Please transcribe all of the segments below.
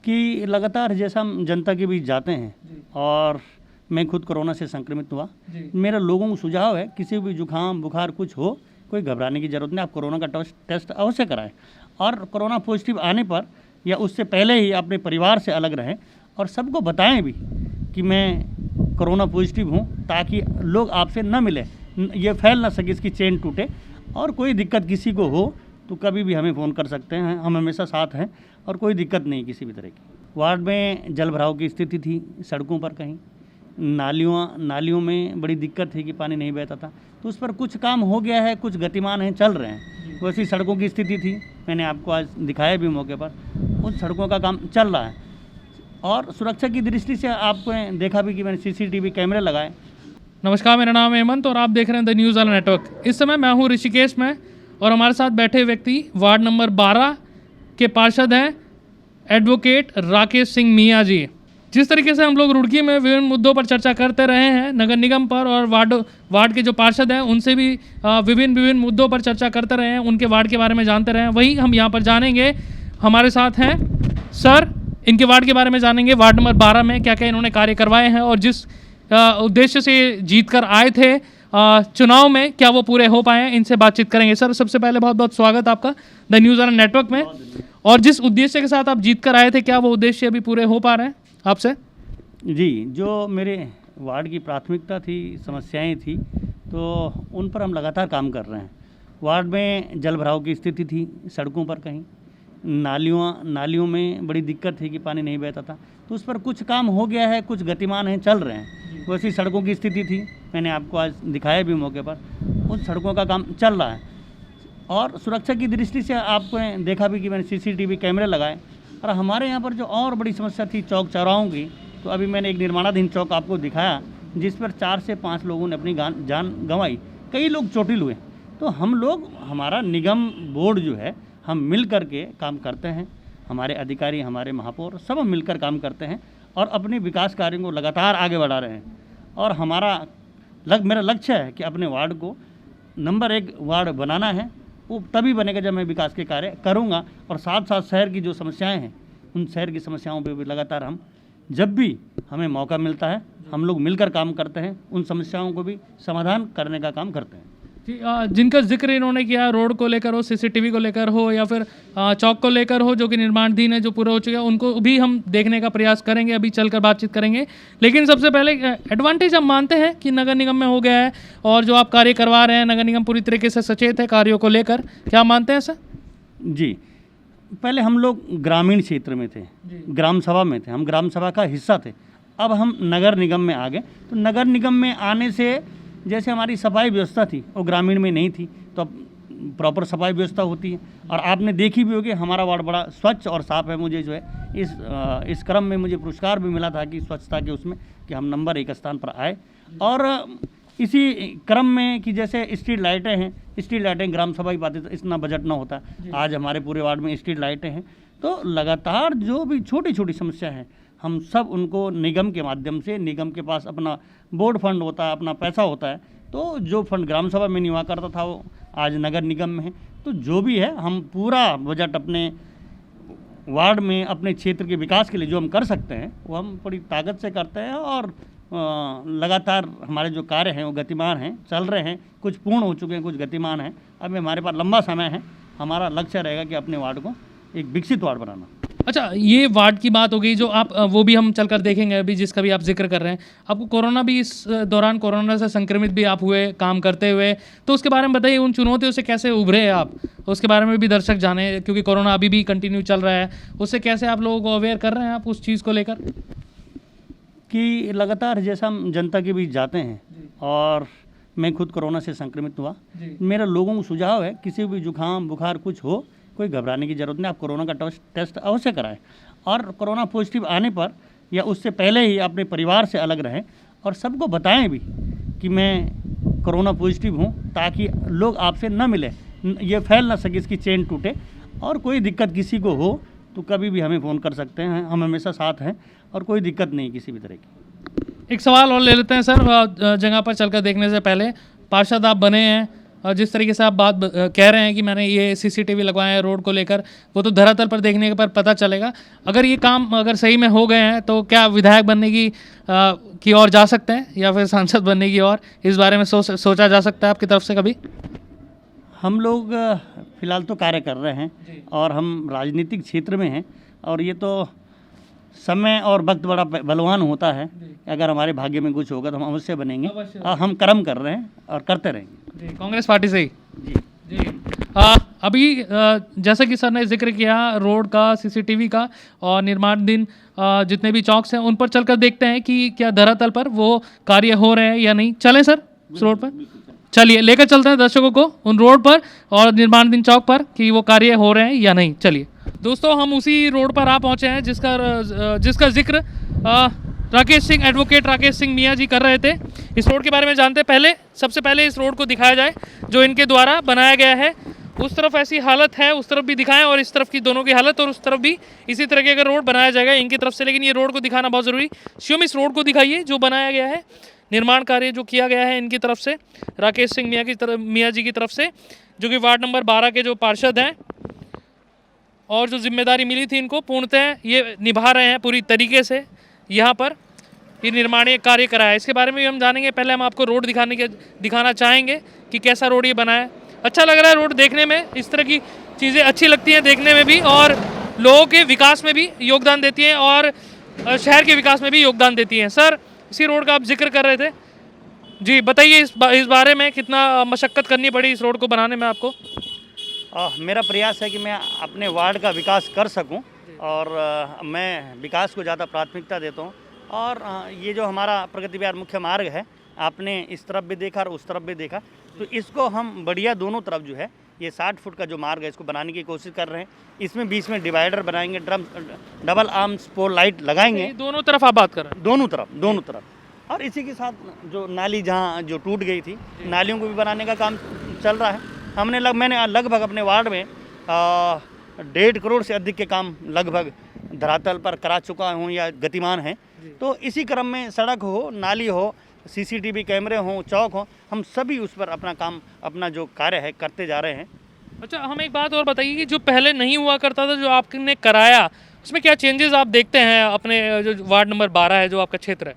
कि लगातार जैसा हम जनता के बीच जाते हैं और मैं खुद कोरोना से संक्रमित हुआ, मेरा लोगों को सुझाव है किसी भी जुकाम बुखार कुछ हो कोई घबराने की ज़रूरत नहीं, आप कोरोना का टेस्ट अवश्य कराएं और कोरोना पॉजिटिव आने पर या उससे पहले ही अपने परिवार से अलग रहें और सबको बताएं भी कि मैं कोरोना पॉजिटिव हूँ, ताकि लोग आपसे न मिले, ये फैल ना सके, इसकी चेन टूटे। और कोई दिक्कत किसी को हो तो कभी भी हमें फ़ोन कर सकते हैं, हम हमेशा साथ हैं और कोई दिक्कत नहीं किसी भी तरह की। वार्ड में जल भराव की स्थिति थी, सड़कों पर कहीं नालियों में बड़ी दिक्कत थी कि पानी नहीं बहता था, तो उस पर कुछ काम हो गया है, कुछ गतिमान हैं, चल रहे हैं। वैसी सड़कों की स्थिति थी, मैंने आपको आज दिखाया भी मौके पर, उन सड़कों का काम चल रहा है। और सुरक्षा की दृष्टि से आपको देखा भी कि मैंने CCTV कैमरे लगाए। नमस्कार, मेरा नाम है हेमंत और आप देख रहे हैं द न्यूज़ वाला नेटवर्क। इस समय मैं हूँ ऋषिकेश में और हमारे साथ बैठे व्यक्ति वार्ड नंबर 12 के पार्षद हैं एडवोकेट राकेश सिंह मियाँ जी। जिस तरीके से हम लोग रुड़की में विभिन्न मुद्दों पर चर्चा करते रहे हैं, नगर निगम पर और वार्ड के जो पार्षद हैं उनसे भी विभिन्न मुद्दों पर चर्चा करते रहे हैं, उनके वार्ड के बारे में जानते रहे हैं। वही हम यहाँ पर जानेंगे। हमारे साथ हैं सर, इनके वार्ड के बारे में जानेंगे, वार्ड नंबर 12 में क्या क्या इन्होंने कार्य करवाए हैं और जिस उद्देश्य से जीत कर आए थे चुनाव में क्या वो पूरे हो पाए हैं, इनसे बातचीत करेंगे। सर, सबसे पहले बहुत बहुत स्वागत आपका द न्यूज़ वाला नेटवर्क में। और जिस उद्देश्य के साथ आप जीत कर आए थे, क्या वो उद्देश्य अभी पूरे हो पा रहे हैं आपसे? जी, जो मेरे वार्ड की प्राथमिकता थी, समस्याएं थी, तो उन पर हम लगातार काम कर रहे हैं। वार्ड में जल भराव की स्थिति थी, सड़कों पर कहीं नालियों में बड़ी दिक्कत थी कि पानी नहीं बहता था, तो उस पर कुछ काम हो गया है, कुछ गतिमान हैं, चल रहे हैं। वैसी सड़कों की स्थिति थी, मैंने आपको आज दिखाया भी मौके पर, उन सड़कों का काम चल रहा है। और सुरक्षा की दृष्टि से आपको देखा भी कि मैंने CCTV कैमरे लगाए। और हमारे यहाँ पर जो और बड़ी समस्या थी चौक चौराहों की, तो अभी मैंने एक निर्माणाधीन चौक आपको दिखाया जिस पर 4 से 5 लोगों ने अपनी जान गंवाई, कई लोग चोटिल हुए। तो हम लोग, हमारा निगम बोर्ड जो है, हम मिल कर के काम करते हैं, हमारे अधिकारी, हमारे महापौर सब हम मिलकर काम करते हैं और अपने विकास कार्यों को लगातार आगे बढ़ा रहे हैं। और मेरा लक्ष्य है कि अपने वार्ड को नंबर 1 वार्ड बनाना है। वो तभी बनेगा जब मैं विकास के कार्य करूँगा और साथ साथ शहर की जो समस्याएं हैं, उन शहर की समस्याओं पे भी लगातार हम, जब भी हमें मौका मिलता है, हम लोग मिलकर काम करते हैं, उन समस्याओं को भी समाधान करने का काम करते हैं। जिनका जिक्र इन्होंने किया, रोड को लेकर हो, CCTV को लेकर हो या फिर चौक को लेकर हो जो कि निर्माणाधीन है, जो पूरा हो चुका है, उनको भी हम देखने का प्रयास करेंगे, अभी चलकर बातचीत करेंगे। लेकिन सबसे पहले एडवांटेज हम मानते हैं कि नगर निगम में हो गया है और जो आप कार्य करवा रहे हैं, नगर निगम पूरी तरीके से सचेत है कार्यों को लेकर, क्या मानते हैं सर? जी, पहले हम लोग ग्रामीण क्षेत्र में थे, ग्राम सभा में थे, हम ग्राम सभा का हिस्सा थे। अब हम नगर निगम में आ गए, तो नगर निगम में आने से जैसे हमारी सफाई व्यवस्था थी वो ग्रामीण में नहीं थी, तो अब प्रॉपर सफाई व्यवस्था होती है। और आपने देखी भी होगी हमारा वार्ड बड़ा स्वच्छ और साफ़ है। मुझे जो है इस क्रम में मुझे पुरस्कार भी मिला था कि स्वच्छता के उसमें कि हम नंबर 1 स्थान पर आए। और इसी क्रम में कि जैसे स्ट्रीट लाइटें हैं, स्ट्रीट लाइटें ग्राम सभा ही पाते, तो इतना बजट ना होता, आज हमारे पूरे वार्ड में स्ट्रीट लाइटें हैं। तो लगातार जो भी छोटी छोटी समस्या हैं, हम सब उनको निगम के माध्यम से, निगम के पास अपना बोर्ड फंड होता है, अपना पैसा होता है, तो जो फंड ग्राम सभा में नहीं हुआ करता था वो आज नगर निगम में है। तो जो भी है, हम पूरा बजट अपने वार्ड में, अपने क्षेत्र के विकास के लिए जो हम कर सकते हैं वो हम बड़ी ताकत से करते हैं। और लगातार हमारे जो कार्य हैं वो गतिमान हैं, चल रहे हैं, कुछ पूर्ण हो चुके हैं, कुछ गतिमान हैं। अभी हमारे पास लंबा समय है, हमारा लक्ष्य रहेगा कि अपने वार्ड को एक विकसित वार्ड बनाना। अच्छा, ये वार्ड की बात हो गई, जो आप वो भी हम चलकर देखेंगे अभी, जिसका भी आप जिक्र कर रहे हैं। आपको कोरोना भी, इस दौरान कोरोना से संक्रमित भी आप हुए काम करते हुए, तो उसके बारे में बताइए, उन चुनौतियों से कैसे उभरे हैं आप, उसके बारे में भी दर्शक जाने, क्योंकि कोरोना अभी भी कंटिन्यू चल रहा है, उससे कैसे आप लोगों को अवेयर कर रहे हैं आप उस चीज़ को लेकर? कि लगातार जैसा हम जनता के बीच जाते हैं और मैं खुद कोरोना से संक्रमित हुआ, मेरा लोगों को सुझाव है किसी भी जुकाम बुखार कुछ हो कोई घबराने की ज़रूरत नहीं, आप कोरोना का टेस्ट अवश्य कराएं और कोरोना पॉजिटिव आने पर या उससे पहले ही अपने परिवार से अलग रहें और सबको बताएं भी कि मैं कोरोना पॉजिटिव हूँ, ताकि लोग आपसे न मिले, ये फैल ना सके, इसकी चेन टूटे। और कोई दिक्कत किसी को हो तो कभी भी हमें फ़ोन कर सकते हैं, हम हमेशा साथ हैं और कोई दिक्कत नहीं किसी भी तरह की। एक सवाल और ले लेते हैं सर, जगह पर चलकर देखने से पहले, पार्षद आप बने हैं, जिस तरीके से आप बात कह रहे हैं कि मैंने ये सीसीटीवी लगवाए हैं रोड को लेकर, वो तो धरातल पर देखने पर पता चलेगा। अगर ये काम अगर सही में हो गए हैं तो क्या विधायक बनने की ओर जा सकते हैं या फिर सांसद बनने की ओर, इस बारे में सोचा जा सकता है आपकी तरफ से कभी? हम लोग फिलहाल तो कार्य कर रहे हैं और हम राजनीतिक क्षेत्र में हैं, और ये तो समय और वक्त बड़ा बलवान होता है। अगर हमारे भाग्य में कुछ होगा तो हम अवश्य बनेंगे, और हम कर्म कर रहे हैं और करते रहेंगे। जी, कांग्रेस पार्टी से ही? जी जी। अभी जैसा कि सर ने जिक्र किया रोड का, सीसीटीवी का और निर्माणाधीन जितने भी चौक्स हैं उन पर चलकर देखते हैं कि क्या धरातल पर वो कार्य हो रहे हैं या नहीं। चलें सर उस रोड पर? चलिए, लेकर चलते हैं दर्शकों को उन रोड पर और निर्माणाधीन चौक पर कि वो कार्य हो रहे हैं या नहीं। चलिए दोस्तों, हम उसी रोड पर आ पहुँचे हैं जिसका जिक्र राकेश सिंह, एडवोकेट राकेश सिंह मियाँ जी कर रहे थे। इस रोड के बारे में जानते हैं। सबसे पहले इस रोड को दिखाया जाए जो इनके द्वारा बनाया गया है। उस तरफ ऐसी हालत है, उस तरफ भी दिखाएं, और इस तरफ की दोनों की हालत, और उस तरफ भी इसी तरह के अगर रोड बनाया जाएगा इनकी तरफ से। लेकिन ये रोड को दिखाना बहुत ज़रूरी। शिवम, इस रोड को दिखाइए जो बनाया गया है, निर्माण कार्य जो किया गया है इनकी तरफ से, राकेश सिंह मियाँ जी की तरफ से, जो कि वार्ड नंबर 12 के जो पार्षद हैं, और जो जिम्मेदारी मिली थी इनको पूर्णतः ये निभा रहे हैं पूरी तरीके से। यहाँ पर ये निर्माणीय कार्य करा है, इसके बारे में भी हम जानेंगे। पहले हम आपको रोड दिखाना चाहेंगे कि कैसा रोड ये बना है। अच्छा लग रहा है रोड देखने में, इस तरह की चीज़ें अच्छी लगती हैं देखने में भी, और लोगों के विकास में भी योगदान देती हैं और शहर के विकास में भी योगदान देती हैं। सर, इसी रोड का आप जिक्र कर रहे थे जी, बताइए इस बारे में कितना मशक्क़त करनी पड़ी इस रोड को बनाने में आपको? मेरा प्रयास है कि मैं अपने वार्ड का विकास कर सकूं, और मैं विकास को ज़्यादा प्राथमिकता देता हूं। और ये जो हमारा प्रगति विहार मुख्य मार्ग है, आपने इस तरफ भी देखा और उस तरफ भी देखा, तो इसको हम बढ़िया दोनों तरफ जो है ये 60 फुट का जो मार्ग है इसको बनाने की कोशिश कर रहे हैं। इसमें बीच में डिवाइडर बनाएंगे, डबल आर्म्स पोल लाइट लगाएंगे। दोनों तरफ आप बात कर रहे हैं? दोनों तरफ। और इसी के साथ जो नाली जहाँ जो टूट गई थी, नालियों को भी बनाने का काम चल रहा है। मैंने लगभग अपने वार्ड में 1.5 करोड़ से अधिक के काम लगभग धरातल पर करा चुका हूँ या गतिमान है। तो इसी क्रम में सड़क हो, नाली हो, सीसीटीवी कैमरे हों, चौक हो, हम सभी उस पर अपना काम, अपना जो कार्य है करते जा रहे हैं। अच्छा, हम एक बात और बताइए कि जो पहले नहीं हुआ करता था, जो आपने कराया, उसमें क्या चेंजेस आप देखते हैं अपने जो वार्ड नंबर 12 है जो आपका क्षेत्र है?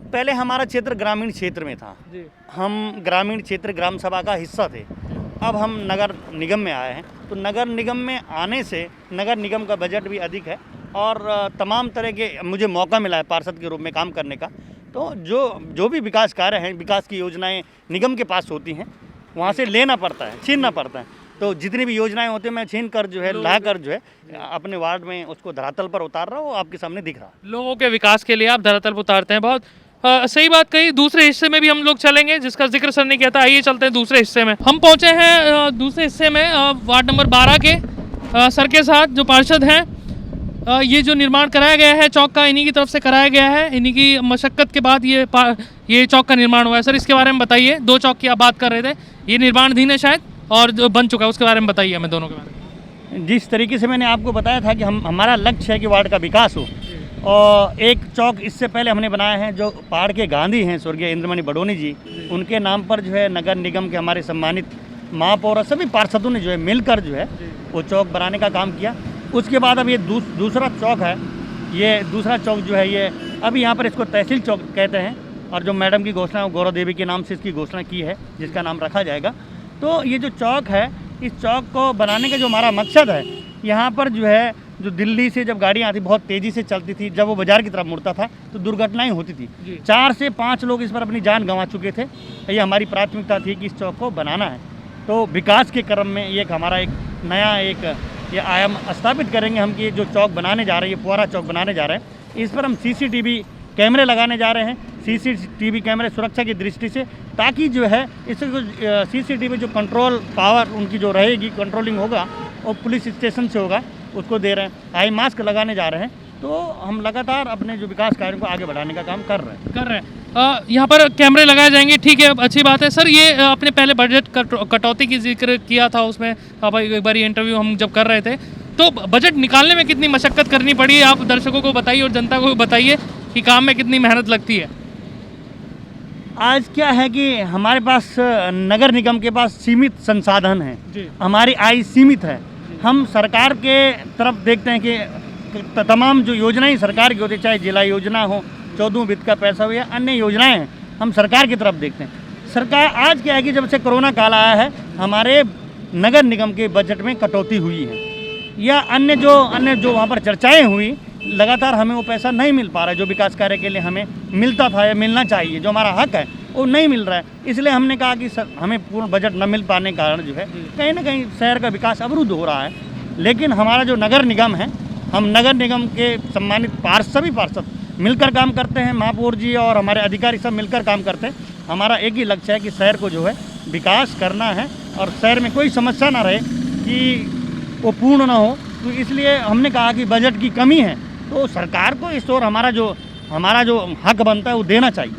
पहले हमारा क्षेत्र ग्रामीण क्षेत्र में था जी। हम ग्रामीण क्षेत्र ग्राम सभा का हिस्सा थे। अब हम नगर निगम में आए हैं, तो नगर निगम में आने से नगर निगम का बजट भी अधिक है, और तमाम तरह के मुझे मौका मिला है पार्षद के रूप में काम करने का। तो जो भी विकास कार्य हैं, विकास की योजनाएं निगम के पास होती हैं, वहाँ से लेना पड़ता है, छीनना पड़ता है। तो जितनी भी योजनाएं होती हैं मैं छीन कर जो है, ला कर जो है अपने वार्ड में उसको धरातल पर उतार रहा हूँ। आपके सामने दिख रहा है। लोगों के विकास के लिए आप धरातल पर उतारते हैं। बहुत सही बात कही। दूसरे हिस्से में भी हम लोग चलेंगे जिसका जिक्र सर ने किया था। आइए चलते हैं दूसरे हिस्से में। हम पहुंचे हैं दूसरे हिस्से में वार्ड नंबर 12 के सर के साथ जो पार्षद हैं। ये जो निर्माण कराया गया है चौक का, इन्हीं की तरफ से कराया गया है। इन्हीं की मशक्क़त के बाद ये चौक का निर्माण हुआ है। सर, इसके बारे में बताइए। 2 चौक की आप बात कर रहे थे, ये निर्माणाधीन है शायद और जो बन चुका है, उसके बारे में बताइए हमें दोनों के बारे में। जिस तरीके से मैंने आपको बताया था कि हमारा लक्ष्य है कि वार्ड का विकास हो, और एक चौक इससे पहले हमने बनाया है जो पहाड़ के गांधी हैं स्वर्गीय इंद्रमणि बडोनी जी, उनके नाम पर जो है नगर निगम के हमारे सम्मानित महापौर और सभी पार्षदों ने जो है मिलकर जो है वो चौक बनाने का काम किया। उसके बाद अब ये दूसरा चौक है। ये दूसरा चौक जो है ये अभी यहाँ पर इसको तहसील चौक कहते हैं, और जो मैडम की घोषणा गौरव देवी के नाम से इसकी घोषणा की है, जिसका नाम रखा जाएगा। तो ये जो चौक है, इस चौक को बनाने का जो हमारा मकसद है, यहाँ पर जो है जो दिल्ली से जब गाड़ियाँ आती बहुत तेज़ी से चलती थी, जब वो बाजार की तरफ मुड़ता था तो दुर्घटनाएं होती थी। 4 से 5 लोग इस पर अपनी जान गंवा चुके थे। ये हमारी प्राथमिकता थी कि इस चौक को बनाना है। तो विकास के क्रम में ये हमारा एक नया ये आयाम स्थापित करेंगे हम कि जो चौक बनाने जा रहे हैं, ये फुहारा चौक बनाने जा रहे हैं, इस पर हम सीसीटीवी कैमरे लगाने जा रहे हैं। सीसीटीवी कैमरे सुरक्षा की दृष्टि से, ताकि जो है इससे सीसीटीवी जो कंट्रोल पावर उनकी जो रहेगी, कंट्रोलिंग होगा, और पुलिस स्टेशन से होगा, उसको दे रहे हैं। आई मास्क लगाने जा रहे हैं। तो हम लगातार अपने जो विकास कार्यों को आगे बढ़ाने का काम कर रहे हैं। यहाँ पर कैमरे लगाए जाएंगे, ठीक है, अच्छी बात है। सर, ये आपने पहले बजट कटौती की जिक्र किया था, उसमें आप एक बार इंटरव्यू हम जब कर रहे थे, तो बजट निकालने में कितनी मशक्क़त करनी पड़ी, आप दर्शकों को बताइए और जनता को बताइए कि काम में कितनी मेहनत लगती है। आज क्या है कि हमारे पास नगर निगम के पास सीमित संसाधन हैं, जी। हमारी आय सीमित है। हम सरकार के तरफ देखते हैं कि तमाम जो योजनाएं सरकार की होती, चाहे जिला योजना हो, 14 वित्त का पैसा हो या अन्य योजनाएं हैं, हम सरकार की तरफ देखते हैं। सरकार आज क्या है कि जब से कोरोना काल आया है, हमारे नगर निगम के बजट में कटौती हुई है या अन्य जो वहाँ पर चर्चाएं हुई, लगातार हमें वो पैसा नहीं मिल पा रहा है जो विकास कार्य के लिए हमें मिलता था या मिलना चाहिए, जो हमारा हक है वो नहीं मिल रहा है। इसलिए हमने कहा कि हमें पूर्ण बजट न मिल पाने के कारण जो है कहीं ना कहीं शहर का विकास अवरुद्ध हो रहा है। लेकिन हमारा जो नगर निगम है, हम नगर निगम के सम्मानित सभी पार्षद मिलकर काम करते हैं, महापौर जी और हमारे अधिकारी सब मिलकर काम करते हैं। हमारा एक ही लक्ष्य है कि शहर को जो है विकास करना है और शहर में कोई समस्या ना रहे कि वो पूर्ण ना हो। तो इसलिए हमने कहा कि बजट की कमी है तो सरकार को इस ओर हमारा जो हक बनता है वो देना चाहिए।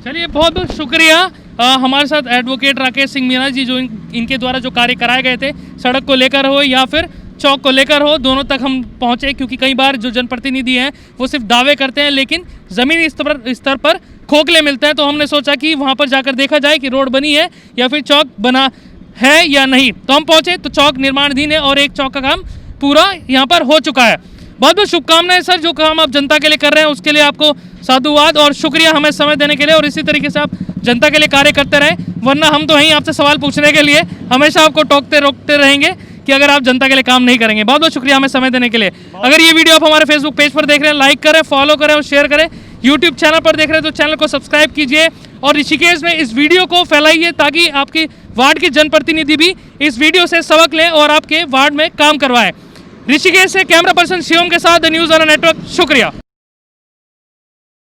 चलिए, बहुत बहुत शुक्रिया। हमारे साथ एडवोकेट राकेश सिंह मीणा जी, जो इनके द्वारा जो कार्य कराए गए थे, सड़क को लेकर हो या फिर चौक को लेकर हो, दोनों तक हम पहुंचे। क्योंकि कई बार जो जनप्रतिनिधि हैं वो सिर्फ दावे करते हैं लेकिन ज़मीनी स्तर पर खोखले मिलते हैं। तो हमने सोचा कि वहां पर जाकर देखा जाए कि रोड बनी है या फिर चौक बना है या नहीं। तो हम पहुंचे तो चौक निर्माणाधीन है और एक चौक का काम पूरा यहाँ पर हो चुका है। बहुत बहुत शुभकामनाएं सर, जो काम आप जनता के लिए कर रहे हैं उसके लिए आपको साधुवाद और शुक्रिया हमें समय देने के लिए। और इसी तरीके से आप जनता के लिए कार्य करते रहें, वरना हम तो यहीं आपसे सवाल पूछने के लिए हमेशा आपको टोकते रोकते रहेंगे कि अगर आप जनता के लिए काम नहीं करेंगे। बहुत बहुत शुक्रिया हमें समय देने के लिए। अगर ये वीडियो आप हमारे फेसबुक पेज पर देख रहे हैं, लाइक करें, फॉलो करें और शेयर करें। यूट्यूब चैनल पर देख रहे हैं तो चैनल को सब्सक्राइब कीजिए और ऋषिकेश में इस वीडियो को फैलाइए ताकि आपकी वार्ड के जनप्रतिनिधि भी इस वीडियो से सबक लें और आपके वार्ड में काम करवाएं। ऋषिकेश से कैमरा पर्सन शिवम के साथ द न्यूज़ वाला नेटवर्क, शुक्रिया।